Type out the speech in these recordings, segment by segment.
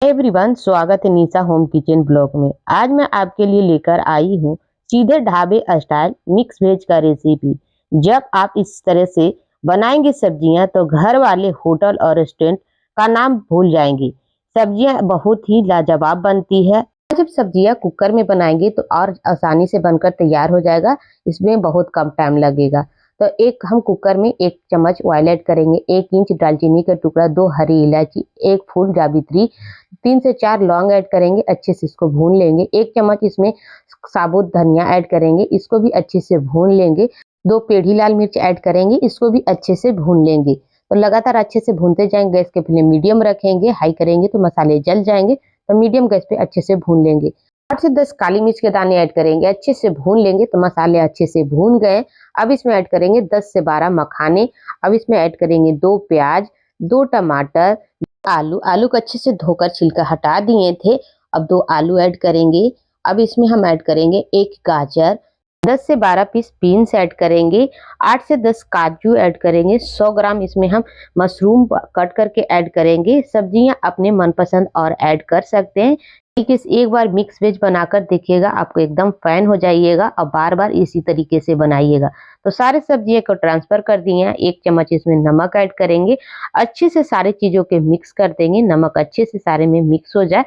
Everyone, स्वागत है निशा home kitchen blog में। आज मैं आपके लिए लेकर आई हूँ सीधे ढाबे स्टाइल मिक्स वेज का रेसिपी। जब आप इस तरह से बनाएंगे सब्जियां तो घर वाले होटल और रेस्टोरेंट का नाम भूल जाएंगे। सब्जियां बहुत ही लाजवाब बनती है। जब सब्जियां कुकर में बनाएंगे तो और आसानी से बनकर तैयार हो जाएगा। इसमें बहुत कम टाइम लगेगा। तो एक हम कुकर में 1 चम्मच ऑयल ऐड करेंगे, 1 इंच दालचीनी का टुकड़ा, 2 हरी इलायची, 1 फूल जावित्री, 3 से 4 लौंग ऐड करेंगे। अच्छे से इसको भून लेंगे। 1 चम्मच इसमें साबुत धनिया ऐड करेंगे, इसको भी अच्छे से भून लेंगे। 2 पेढ़ी लाल मिर्च ऐड करेंगे, इसको भी अच्छे से भून लेंगे। तो लगातार अच्छे से भूनते जाएंगे। गैस के फ्लेम मीडियम रखेंगे, हाई करेंगे तो मसाले जल जाएंगे। तो मीडियम गैस पे अच्छे से भून लेंगे। 8 से 10 काली मिर्च के दाने ऐड करेंगे, अच्छे से भून लेंगे। तो मसाले अच्छे से भून गए। अब इसमें ऐड करेंगे 10 से 12 मखाने। अब इसमें ऐड करेंगे 2 प्याज, 2 टमाटर, आलू को अच्छे से धोकर छिलका हटा दिए थे। अब 2 आलू ऐड करेंगे। अब इसमें हम ऐड करेंगे 1 गाजर, 10 से 12 पीस बीन्स ऐड करेंगे, 8 से 10 काजू ऐड करेंगे, 100 ग्राम इसमें हम मशरूम कट करके ऐड करेंगे। सब्जियां अपने मनपसंद और ऐड कर सकते हैं। ठीक है, एक बार मिक्स वेज बनाकर देखिएगा, आपको एकदम फैन हो जाइएगा और बार बार इसी तरीके से बनाइएगा। तो सारे सब्जियों को ट्रांसफर कर दिए हैं। 1 चम्मच इसमें नमक ऐड करेंगे। अच्छे से सारे चीजों के मिक्स कर देंगे। नमक अच्छे से सारे में मिक्स हो जाए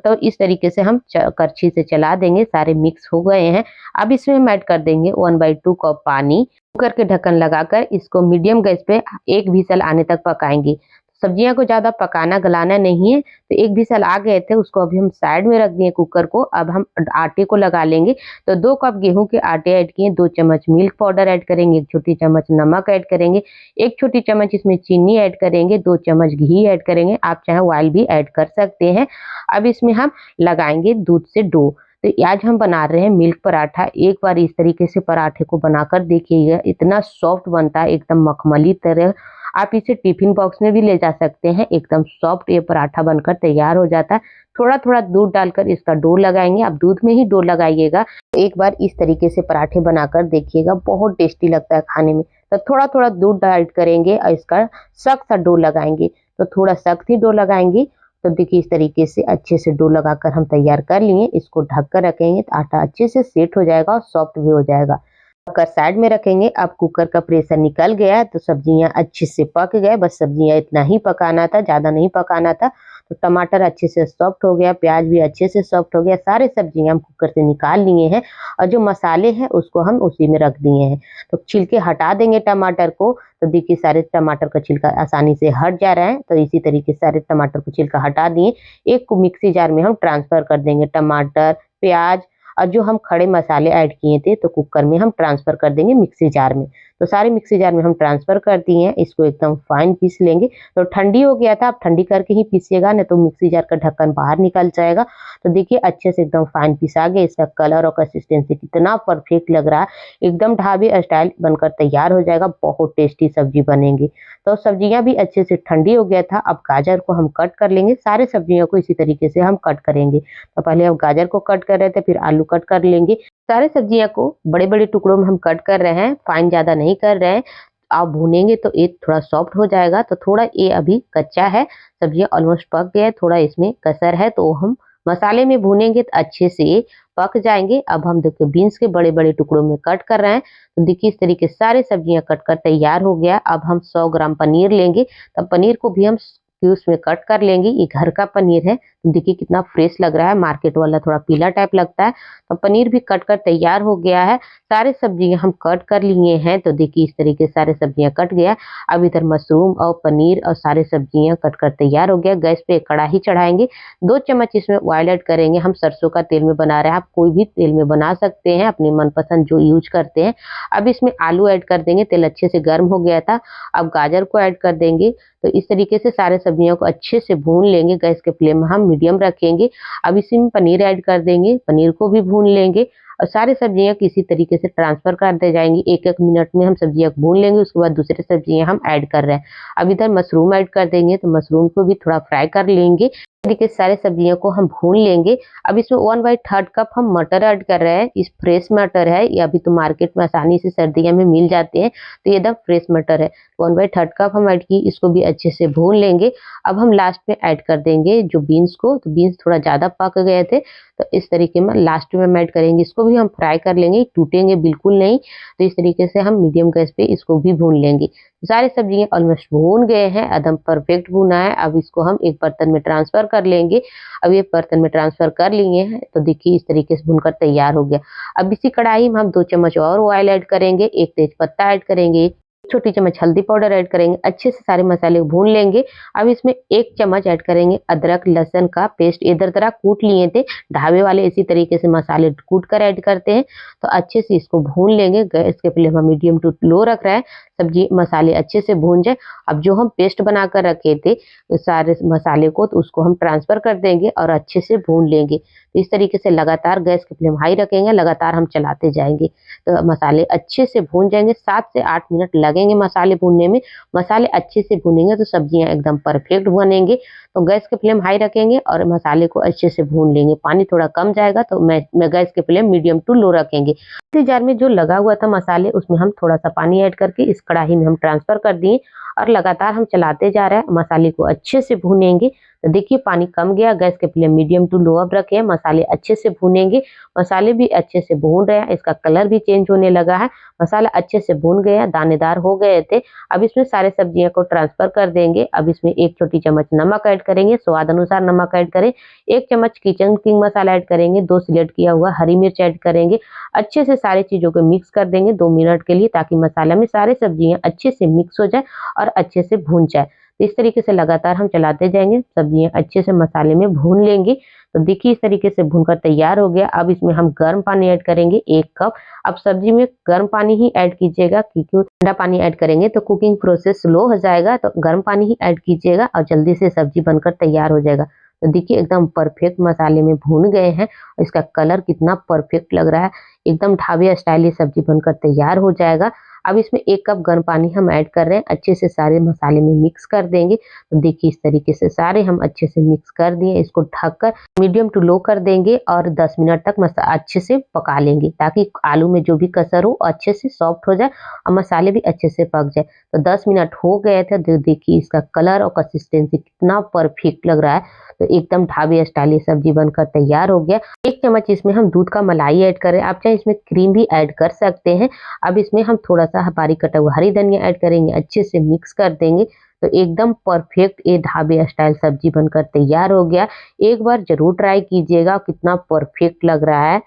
तो इस तरीके से हम करछी से चला देंगे। सारे मिक्स हो गए हैं। अब इसमें हम ऐड कर देंगे 1/2 कप पानी। कुकर के ढक्कन लगाकर इसको मीडियम गैस पे 1 विसल आने तक पकाएंगे। सब्जियां को ज्यादा पकाना गलाना नहीं है। तो 1 विसल आ गए थे, उसको अभी हम साइड में रख दिए कुकर को। अब हम आटे को लगा लेंगे। तो 2 कप गेहूं के आटे ऐड किए, 2 चम्मच मिल्क पाउडर ऐड करेंगे, 1 छोटी चम्मच नमक ऐड करेंगे, 1 छोटी चम्मच इसमें चीनी ऐड करेंगे, 2 चम्मच घी ऐड करेंगे। आप चाहे ऑयल भी ऐड कर सकते हैं। अब इसमें हम लगाएंगे दूध से डो। तो आज हम बना रहे हैं मिल्क पराठा। एक बार इस तरीके से पराठे को बनाकर देखिएगा, इतना सॉफ्ट बनता है, एकदम मखमली तरह। आप इसे टिफिन बॉक्स में भी ले जा सकते हैं। एकदम सॉफ्ट ये पराठा बनकर तैयार हो जाता है। थोड़ा थोड़ा दूध डालकर इसका डो लगाएंगे। आप दूध में ही डो लगाइएगा। एक बार इस तरीके से पराठे बनाकर देखिएगा, बहुत टेस्टी लगता है खाने में। तो थोड़ा थोड़ा दूध ऐड करेंगे और इसका सख्त सा डो लगाएंगे। तो थोड़ा सख्त ही डो लगाएंगे। तो देखिए इस तरीके से अच्छे से डो लगाकर हम तैयार कर लिए। इसको ढक कर रखेंगे तो आटा अच्छे से सेट हो जाएगा और सॉफ्ट भी हो जाएगा। कर साइड में रखेंगे। अब कुकर का प्रेशर निकल गया तो सब्जियां अच्छे से पक गए। बस सब्जियां इतना ही पकाना था, ज्यादा नहीं पकाना था। तो टमाटर अच्छे से सॉफ्ट हो गया, प्याज भी अच्छे से सॉफ्ट हो गया। सारे सब्जियां हम कुकर से निकाल लिए हैं और जो मसाले हैं उसको हम उसी में रख दिए हैं। तो छिलके हटा देंगे टमाटर को। तो देखिए सारे टमाटर का छिलका आसानी से हट जा रहा है। तो इसी तरीके से सारे टमाटर को छिलका हटा दिए। एक मिक्सी जार में हम ट्रांसफर कर देंगे टमाटर, प्याज और जो हम खड़े मसाले ऐड किए थे तो कुकर में हम ट्रांसफर कर देंगे मिक्सी जार में। तो सारे मिक्सी जार में हम ट्रांसफर कर दिए हैं। इसको एकदम फाइन पीस लेंगे। तो ठंडी हो गया था, आप ठंडी करके ही पीसिएगा, नहीं तो मिक्सी जार का ढक्कन बाहर निकल जाएगा। तो देखिए अच्छे से एकदम फाइन पीस आ गया। इसका कलर और कंसिस्टेंसी कितना परफेक्ट लग रहा है, एकदम ढाबे स्टाइल बनकर तैयार हो जाएगा। बहुत टेस्टी सब्जी बनेगी। तो सब्जियां भी अच्छे से ठंडी हो गया था। अब गाजर को हम कट कर लेंगे। सारे सब्जियों को इसी तरीके से हम कट करेंगे। तो पहले हम गाजर को कट कर रहे थे, फिर आलू कट कर लेंगे। सारे सब्जियों को बड़े बड़े टुकड़ों में हम कट कर रहे हैं, फाइन ज्यादा नहीं कर रहे हैं। आप भूनेंगे तो ये थोड़ा सॉफ्ट हो जाएगा। तो थोड़ा ये अभी कच्चा है, सब्जियां ऑलमोस्ट पक गए, थोड़ा इसमें कसर है। तो हम मसाले में भूनेंगे तो अच्छे से पक जाएंगे। अब हम देखिए बीन्स के बड़े बड़े टुकड़ों में कट कर रहे हैं। तो देखिए इस तरीके से सारे सब्जियां कट कर तैयार हो गया। अब हम 100 ग्राम पनीर लेंगे। तब पनीर को भी हम क्यूब्स में कट कर लेंगे। ये घर का पनीर है। तो देखिए कितना फ्रेश लग रहा है, मार्केट वाला थोड़ा पीला टाइप लगता है। तो पनीर भी कट कर तैयार हो गया है। सारे सब्जियां हम कट कर लिए हैं। तो देखिए इस तरीके से सारे सब्जियां कट गया। अब इधर मशरूम और पनीर और सारे सब्जियां कट कर तैयार हो गया। गैस पे कढ़ाई चढ़ाएंगे। 2 चम्मच इसमें ऑयल ऐड करेंगे। हम सरसों का तेल में बना रहे हैं, आप कोई भी तेल में बना सकते हैं, अपने मनपसंद जो यूज करते हैं। अब इसमें आलू ऐड कर देंगे। तेल अच्छे से गर्म हो गया था। अब गाजर को ऐड कर देंगे। तो इस तरीके से सारे सब्जियों को अच्छे से भून लेंगे। गैस के फ्लेम हम मीडियम रखेंगे। अब इसी में पनीर ऐड कर देंगे, पनीर को भी भून लेंगे और सारे सब्जियां किसी तरीके से ट्रांसफर करते जाएंगे। 1-1 मिनट में हम सब्जियां भून लेंगे। उसके बाद दूसरे सब्जियां हम ऐड कर रहे हैं। अब इधर मशरूम ऐड कर देंगे। तो मशरूम को भी थोड़ा फ्राई कर लेंगे। इस तरीके से सारे सब्जियों को हम भून लेंगे। अब इसमें 1/3 कप हम मटर ऐड कर रहे हैं। इस फ्रेश मटर है, ये अभी तो मार्केट में आसानी से सर्दियों में मिल जाते हैं। तो ये एकदम फ्रेश मटर है। 1/3 कप हम ऐड किए, इसको भी अच्छे से भून लेंगे। अब हम लास्ट में ऐड कर देंगे जो बीन्स को, तो बीन्स थोड़ा ज़्यादा पक गए थे, तो इस तरीके में लास्ट में हम ऐड करेंगे। इसको भी हम फ्राई कर लेंगे, टूटेंगे बिल्कुल नहीं। तो इस तरीके से हम मीडियम गैस पे इसको भी भून लेंगे। सारी सब्जियां ऑलमोस्ट भून गए हैं, एकदम परफेक्ट भुना है। अब इसको हम एक बर्तन में ट्रांसफर कर लेंगे। अब ये बर्तन में ट्रांसफर कर लिए हैं, तो देखिए इस तरीके से भुनकर तैयार हो गया। अब इसी कढ़ाई में हम 2 चम्मच और ऑयल ऐड करेंगे, 1 तेज पत्ता ऐड करेंगे, 1 छोटी चम्मच हल्दी पाउडर ऐड करेंगे, अच्छे से सारे मसाले भून लेंगे। अब इसमें 1 चम्मच ऐड करेंगे अदरक लहसुन का पेस्ट, ये दरदरा कूट लिए थे, ढाबे वाले इसी तरीके से मसाले कूट कर ऐड करते हैं। तो अच्छे से इसको भून लेंगे। गैस के फ्लेम हम मीडियम टू लो रख रहा है, सब्जी मसाले अच्छे से भून जाए। अब जो हम पेस्ट बना कर रखे थे सारे मसाले को, तो उसको हम ट्रांसफर कर देंगे और अच्छे से भून लेंगे। तो इस तरीके से लगातार गैस की फ्लेम हाई रखेंगे, लगातार हम चलाते जाएंगे, तो मसाले अच्छे से भून जाएंगे। 7 से 8 मिनट लगेंगे मसाले भूनने में। मसाले अच्छे से भूनेंगे तो सब्जियां एकदम परफेक्ट बनेंगे। तो गैस की फ्लेम हाई रखेंगे और मसाले को अच्छे से भून लेंगे। पानी थोड़ा कम जाएगा तो मैं गैस की फ्लेम मीडियम टू लो रखेंगे। इसी जार में जो लगा हुआ था मसाले, उसमें हम थोड़ा सा पानी ऐड करके इस कढ़ाई में हम ट्रांसफर कर दिए और लगातार हम चलाते जा रहे हैं। मसाले को अच्छे से भूनेंगे। तो देखिए पानी कम गया, गैस के फ्लेम मीडियम टू लो अब रखे हैं, मसाले अच्छे से भूनेंगे। मसाले भी अच्छे से भून रहे हैं, इसका कलर भी चेंज होने लगा है। मसाला अच्छे से भून गया, दानेदार हो गए थे। अब इसमें सारे सब्जियों को ट्रांसफर कर देंगे। अब इसमें 1 छोटी चम्मच नमक ऐड करेंगे, स्वाद अनुसार नमक ऐड करें। 1 चम्मच किचन किंग मसाला ऐड करेंगे, 2 सिलेक्ट किया हुआ हरी मिर्च ऐड करेंगे। अच्छे से सारी चीजों को मिक्स कर देंगे 2 मिनट के लिए, ताकि मसाला में सारी सब्जियां अच्छे से मिक्स हो जाए और अच्छे से भून जाए। तो इस तरीके से लगातार हम चलाते जाएंगे, सब्जियां अच्छे से मसाले में भून लेंगे। तो देखिए इस तरीके से भूनकर तैयार हो गया। अब इसमें हम गर्म पानी ऐड करेंगे 1 कप। अब सब्जी में गर्म पानी ही ऐड कीजिएगा, क्योंकि ठंडा पानी ऐड करेंगे तो कुकिंग प्रोसेस स्लो हो जाएगा। तो गर्म पानी ही ऐड कीजिएगा और जल्दी से सब्जी बनकर तैयार हो जाएगा। तो देखिए एकदम परफेक्ट मसाले में भून गए हैं, इसका कलर कितना परफेक्ट लग रहा है, एकदम ढाबे स्टाइल ये सब्जी बनकर तैयार हो जाएगा। अब इसमें 1 कप गर्म पानी हम ऐड कर रहे हैं, अच्छे से सारे मसाले में मिक्स कर देंगे। तो देखिए इस तरीके से सारे हम अच्छे से मिक्स कर दिए। इसको ढककर मीडियम टू लो कर देंगे और 10 मिनट तक अच्छे से पका लेंगे, ताकि आलू में जो भी कसर हो अच्छे से सॉफ्ट हो जाए और मसाले भी अच्छे से पक जाए। तो 10 मिनट हो गए थे, तो देखिए इसका कलर और कंसिस्टेंसी कितना परफेक्ट लग रहा है। तो एकदम ढाबे स्टाइल सब्जी बनकर तैयार हो गया। 1 चम्मच इसमें हम दूध का मलाई ऐड करें, आप चाहे इसमें क्रीम भी ऐड कर सकते हैं। अब इसमें हम थोड़ा सा बारीक कटा हुआ हरी धनिया ऐड करेंगे, अच्छे से मिक्स कर देंगे। तो एकदम परफेक्ट ये ढाबे स्टाइल सब्जी बनकर तैयार हो गया। एक बार जरूर ट्राई कीजिएगा, कितना परफेक्ट लग रहा है।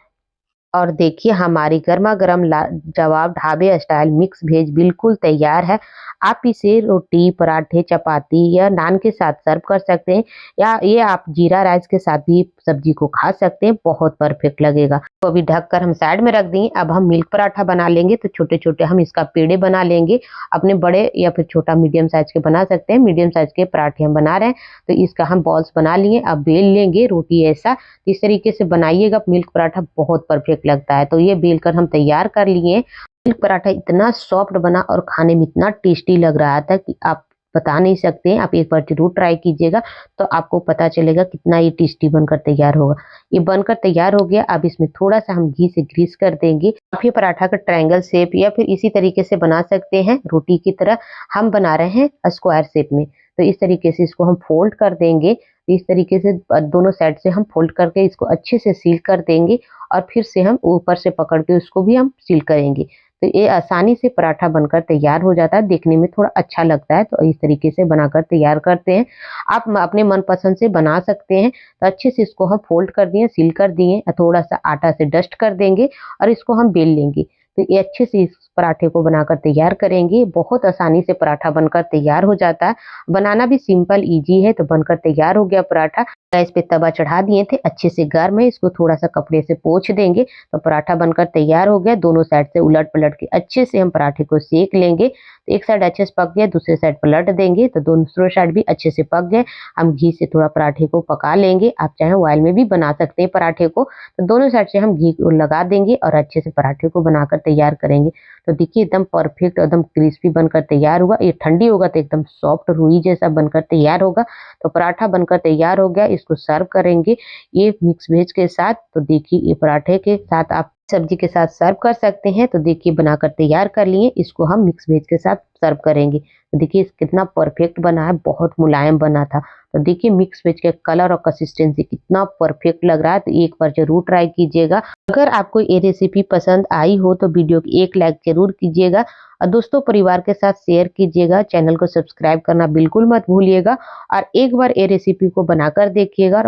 और देखिए हमारी गर्मा गर्म लाजवाब ढाबे स्टाइल मिक्स वेज बिल्कुल तैयार है। आप इसे रोटी पराठे चपाती या नान के साथ सर्व कर सकते हैं, या ये आप जीरा राइस के साथ भी सब्जी को खा सकते हैं, बहुत परफेक्ट लगेगा। तो अभी ढककर हम साइड में रख देंगे। अब हम मिल्क पराठा बना लेंगे। तो छोटे छोटे हम इसका पेड़े बना लेंगे, अपने बड़े या फिर छोटा मीडियम साइज के बना सकते हैं। मीडियम साइज के पराठे हम बना रहे हैं, तो इसका हम बॉल्स बना लिए। अब बेल लेंगे रोटी ऐसा, इस तरीके से बनाइएगा, मिल्क पराठा बहुत परफेक्ट लगता है। तो ये बेल कर हम तैयार कर लिए। मिल्क पराठा इतना सॉफ्ट बना और खाने में इतना टेस्टी लग रहा था कि आप बता नहीं सकते हैं। आप एक बार जरूर ट्राई कीजिएगा, तो आपको पता चलेगा कितना ये टेस्टी बनकर तैयार होगा। ये बनकर तैयार हो गया। अब इसमें थोड़ा सा हम घी से ग्रीस कर देंगे। आप ये पराठा का ट्रायंगल शेप या फिर इसी तरीके से बना सकते हैं, रोटी की तरह। हम बना रहे हैं स्क्वायर शेप में। तो इस तरीके से इसको हम फोल्ड कर देंगे। इस तरीके से दोनों साइड से हम फोल्ड करके इसको अच्छे से सील कर देंगे, और फिर से हम ऊपर से पकड़ के उसको भी हम सील करेंगे। तो ये आसानी से पराठा बनकर तैयार हो जाता है, देखने में थोड़ा अच्छा लगता है। तो इस तरीके से बनाकर तैयार करते हैं। आप अपने मनपसंद से बना सकते हैं। तो अच्छे से इसको हम फोल्ड कर दिए, सील कर दिए, थोड़ा सा आटा से डस्ट कर देंगे और इसको हम बेल लेंगे। तो ये अच्छे से इस पराठे को बनाकर तैयार करेंगे। बहुत आसानी से पराठा बनकर तैयार हो जाता है, बनाना भी सिंपल इजी है। तो बनकर तैयार हो गया पराठा। गैस पे तवा चढ़ा दिए थे, अच्छे से गर्म है, इसको थोड़ा सा कपड़े से पोंछ देंगे। तो पराठा बनकर तैयार हो गया। दोनों साइड से उलट पलट के अच्छे से हम पराठे को सेक लेंगे। तो एक साइड अच्छे से पक गया, दूसरे साइड पलट देंगे, तो दूसरे साइड भी अच्छे से पक गए। हम घी से थोड़ा पराठे को पका लेंगे, आप चाहे ऑयल में भी बना सकते हैं पराठे को। तो दोनों साइड से हम घी को लगा देंगे और अच्छे से पराठे को बनाकर तैयार करेंगे। तो देखिए एकदम परफेक्ट, एकदम क्रिस्पी बनकर तैयार हुआ। ये ठंडी होगा तो एकदम सॉफ्ट रुई जैसा बनकर तैयार होगा। तो पराठा बनकर तैयार हो गया, इसको सर्व करेंगे ये मिक्स वेज के साथ। तो देखिए ये पराठे के साथ आप सब्जी के साथ सर्व कर सकते हैं। तो देखिए बनाकर तैयार कर लिए, इसको हम मिक्स वेज के साथ सर्व करेंगे। तो देखिए कितना परफेक्ट बना है, बहुत मुलायम बना था। तो देखिए मिक्स वेज का कलर और कंसिस्टेंसी कितना परफेक्ट लग रहा है। तो एक बार जरूर ट्राई कीजिएगा। अगर आपको ये रेसिपी पसंद आई हो तो वीडियो को एक लाइक जरूर कीजिएगा और दोस्तों परिवार के साथ शेयर कीजिएगा। चैनल को सब्सक्राइब करना बिल्कुल मत भूलिएगा और एक बार ये रेसिपी को बनाकर देखिएगा।